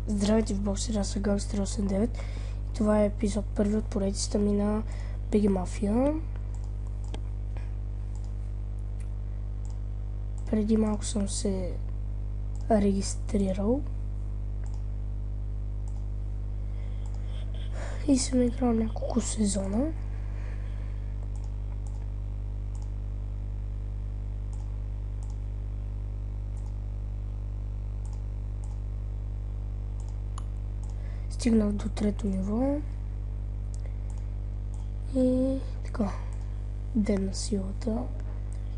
Здравейте в боксера, аз съм Gangster 89 и това е епизод първи от поредицата ми на BG Mafia. Преди малко съм се регистрирал и съм играл няколко сезона. Стигнах до трето ниво и така, ден на силата.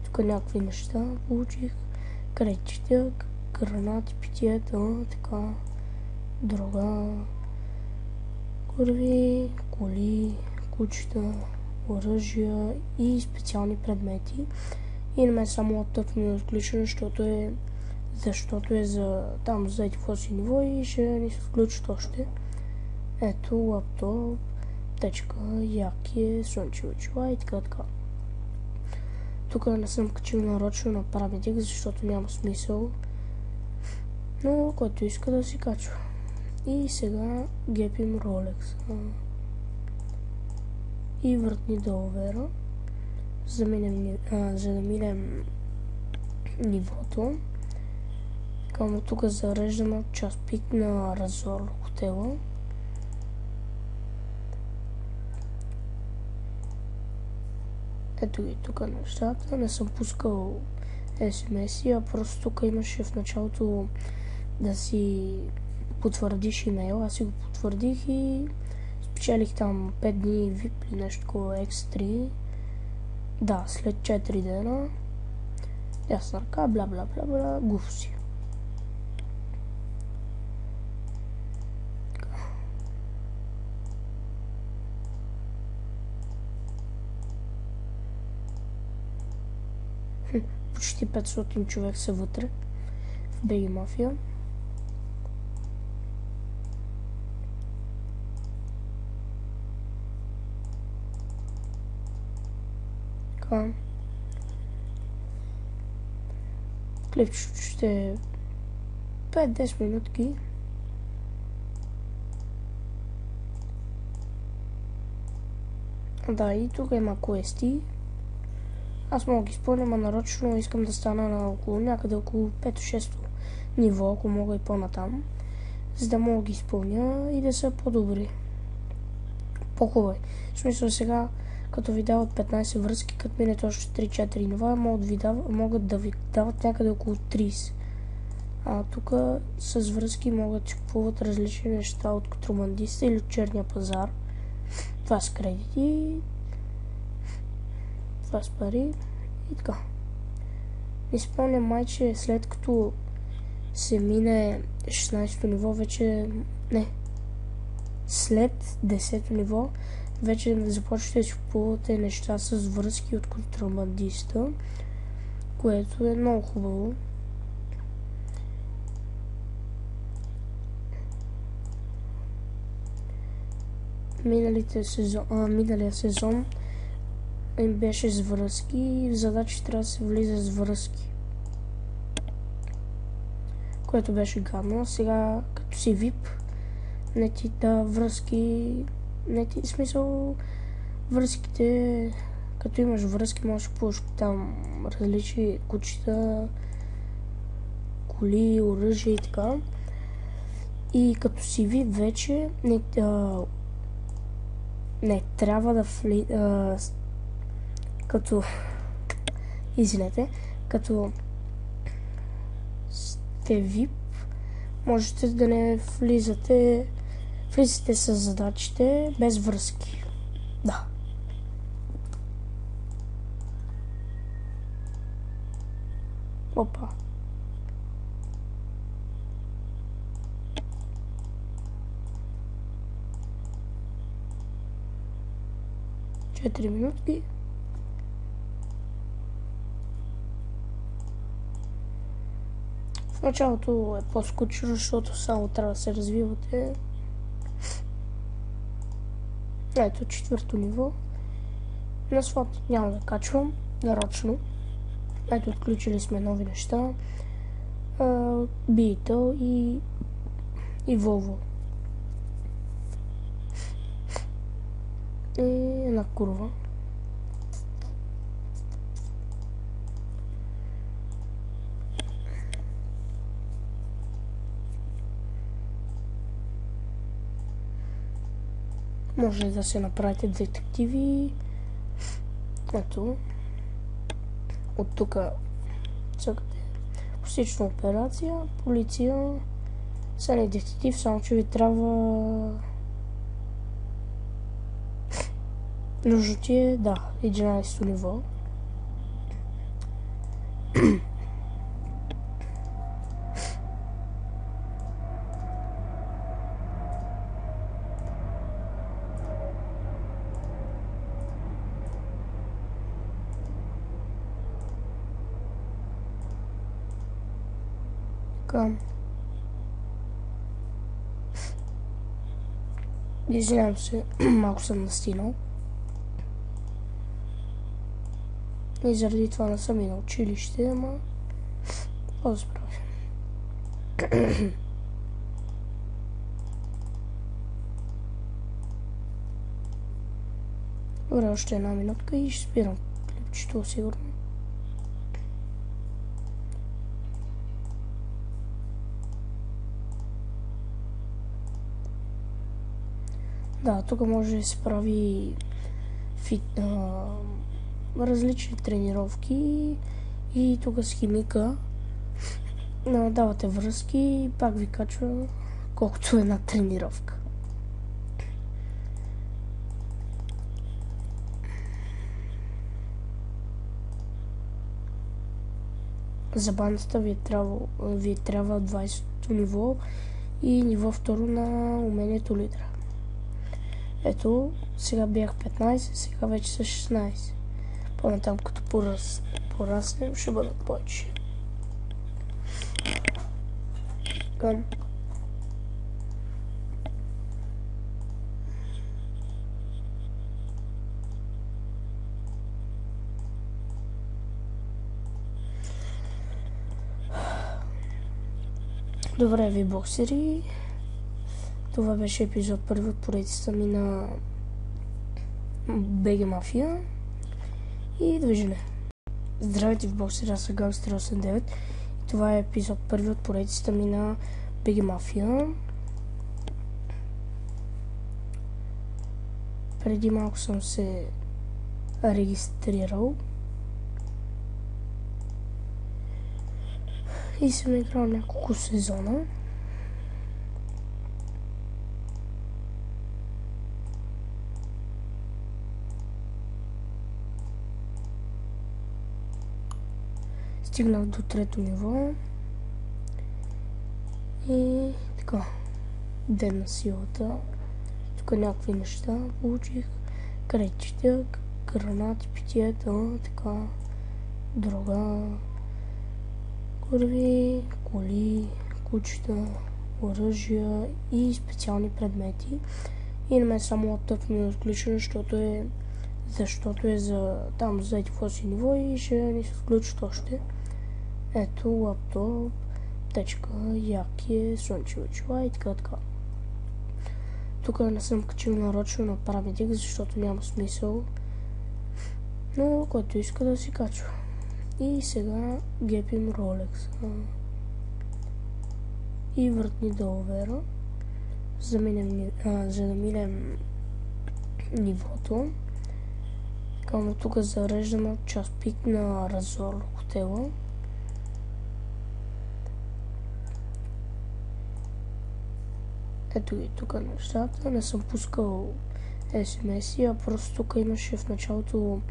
Тук някакви неща получих, кредитите, гранати, питиета, така, дрога, курви, коли, кучета, оръжия и специални предмети. И на мен само лаптоп ми е отключен, защото е за там за еди си ниво и ще ни се включат още. Ето лаптоп, течка, яки, слънчеви очила и така. Тук не съм качил нарочно на парамедик, защото няма смисъл, но който иска да си качва. И сега гепим Rolex и въртни доловера, за да минем нивото. Камо тук зареждаме час пик на Разор хотела. Ето ги тук нещата. Не съм пускал SMS-и, а просто тук имаше в началото да си потвърдиш имейл. Аз си го потвърдих и спечелих там 5 дни VIP или нещо такова X3. Да, след 4 дена. Ясна ръка, бла, глупости. Почти 500 човек са вътре в BG Mafia. Така. Клипчето ще е 5-10 минутки. Да, и тук има квести. Аз мога да ги изпълня, а нарочно искам да стана на някъде около 5-6 ниво, ако мога и по-натам, за да мога да ги изпълня и да са по-добри. По-хубави. В смисъл сега, като ви дават 15 връзки, като минете още 3-4 нива, могат да ви дават някъде около 30. А тук с връзки могат да купуват различни неща от контрабандиста или от черния пазар. Това с кредити. Това с пари и така. Не спомням май, че след като се мине 16-то ниво, след 10-то ниво, вече започвате да си купувате неща с връзки от контрабандиста, което е много хубаво. Миналия сезон им беше с връзки и в задачи трябва да се влиза с връзки, което беше гадно. Сега като си VIP не ти да връзки, смисъл връзките, като имаш връзки можеш да купуваш там различни кучета, коли, оръжия и така. И като си VIP вече не трябва да като сте VIP, можете да не влизате с задачите без връзки. Да. Опа. Четири минутки. В началото е по-скучно, защото само трябва да се развивате. Ето, 4-то ниво. На свод няма да качвам нарочно. Ето, отключили сме нови неща. Beetle и Volvo. И една курва. Може да се направите детективи. Ето. От тук цъкате. Посечна операция, полиция. Са не детектив, само че ви трябва... Нужно ти е, да, 11 ниво. Така. Извинявам се, малко съм настинал. И заради това не съм и на училище, ама... Какво да справя? Добре, още една минутка и ще спирам клипчето, сигурно. Да, тук може да се прави различни тренировки и тук с химика давате връзки и пак ви качва колкото една тренировка. За бандата ви трябва 20 ниво и ниво второ на умението лидера. Ето, сега бях 15, сега вече са 16. По-натам като пораснем ще бъдат повече. Към. Добре ви, боксери. Това беше епизод първи от поредицата ми на BG Mafia и довиждане. Здравейте в боксера, аз съм Gangster89. Това е епизод първи от поредицата ми на BG Mafia. Преди малко съм се регистрирал и съм играл няколко сезона. Стигнах до трето ниво и така, ден на силата. Тук някакви неща получих, кредитите, гранати, питиета, така, дрога, курви, коли, кучета, оръжия и специални предмети. И на мен само лаптоп ми е отключен, защото е за там за еди какво си ниво и ще ни се включат още. Ето лаптоп, течка, яки, слънчеви очила и така. Тук не съм качил нарочно на парамедик, защото няма смисъл. Но който иска да си качва. И сега гепим Rolex. И вратни доловера. За да минем нивото. Кално тук зареждаме час пик на Разор хотела. Ето ги тук нещата. Не съм пускал SMS-и, а просто тук имаше в началото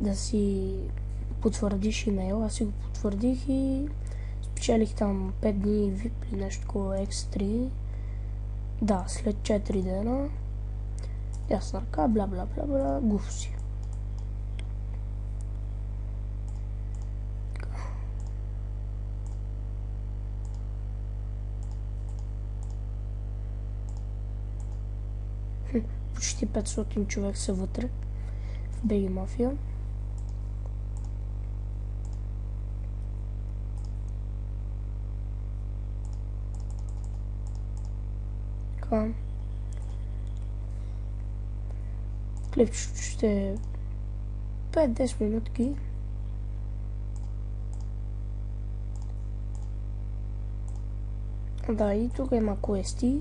да си потвърдиш имейл. Аз си го потвърдих и спечелих там 5 дни VIP или нещо такова X3. Да, след 4 дена. Ясна ръка, бла бла бла бла, глупости. Почти 500 човек са вътре в BG Mafia. Така. Клипчето ще е 5-10 минутки. Да, и тук има квести.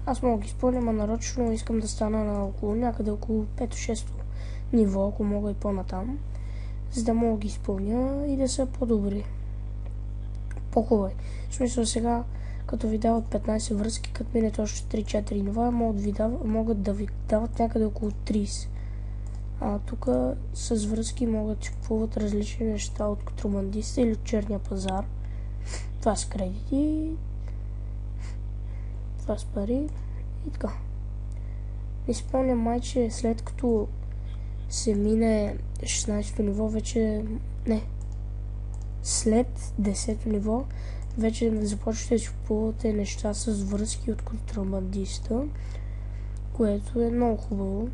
Аз мога да ги изпълня, но нарочно искам да стана на някъде около 5-6 ниво, ако мога и по-натам, за да мога да ги изпълня и да са по-добри. По-хубави. В смисъл сега, като ви дават 15 връзки, като минете още 3-4 нива, могат да ви дават някъде около 30. А тук с връзки могат да купуват различни неща от контрабандиста или от черния пазар. Това с кредити, това с пари и така. Не спомням май, че след като се мине 16-то ниво, вече не. След 10-то ниво вече започвате да си купувате неща с връзки от контрабандиста, което е много хубаво.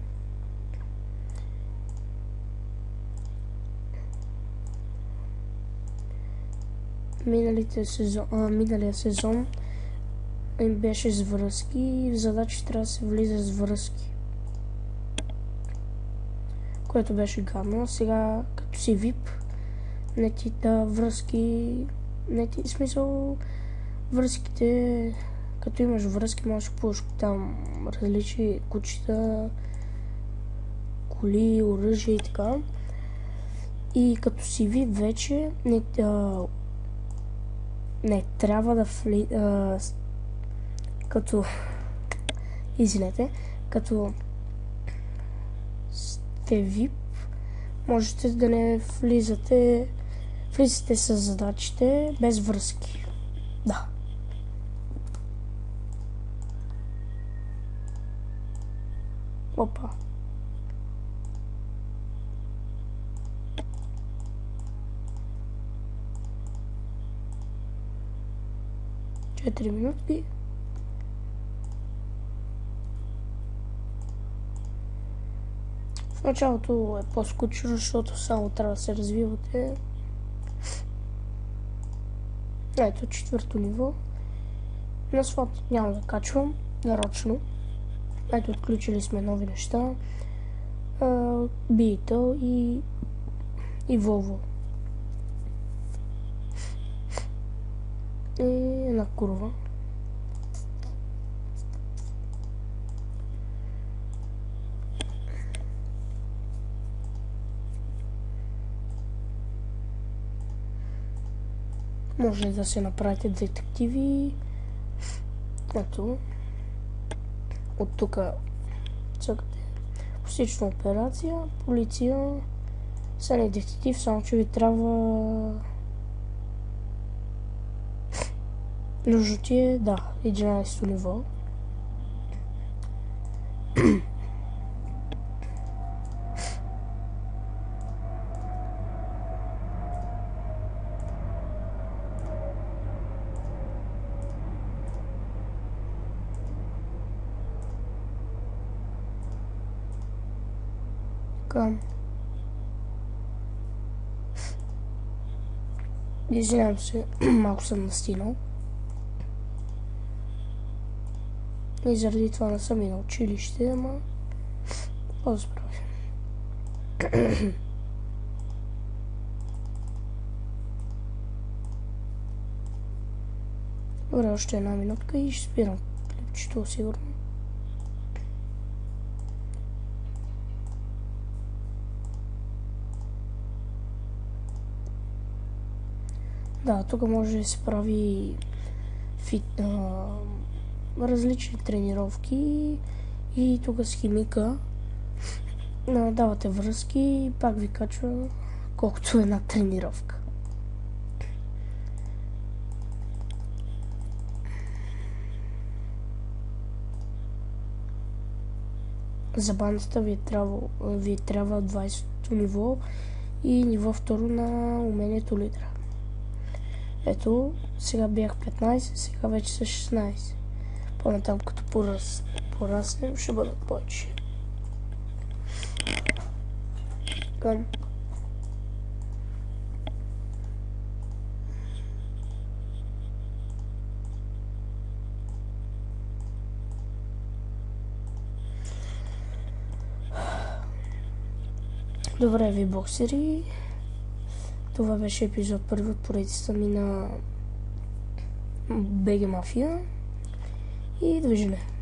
Миналия сезон им беше с връзки и в задачи трябва да се влиза с връзки, което беше гадно. Сега като си VIP не ти да връзки, в смисъл връзките, като имаш връзки можеш да купуваш там различни кучета, коли, оръжие и така. И като си VIP вече не трябва да като сте VIP, можете да не влизате с задачите без връзки. Да. Опа. Четири минутки. В началото е по-скучно, защото само трябва да се развивате. Ето, 4-то ниво. На свод няма да качвам нарочно. Ето, отключили сме нови неща. Beetle и Volvo. И една курва. Може да се направите детективи. Ето. От тук цъкате. Посична операция, полиция. Са не детектив, само че ви трябва... Нужно ти е, да, 11-то ниво. Извинявам се, малко съм настинал. И заради това не съм и на училище, ама... Какво да справя? Добре, още една минутка и ще спирам клипчето, сигурно. Да, тук може да се прави различни тренировки и тук с химика давате връзки и пак ви качва колкото една тренировка. За бандата ви трябва 20-то ниво и ниво 2 на умението лидера. Ето, сега бях 15, сега вече са 16. По-натам като пораснем ще бъдат повече. Към. Добре ви, боксери. Това беше епизод първи от поредицата ми на БГ Мафия. И довиждане.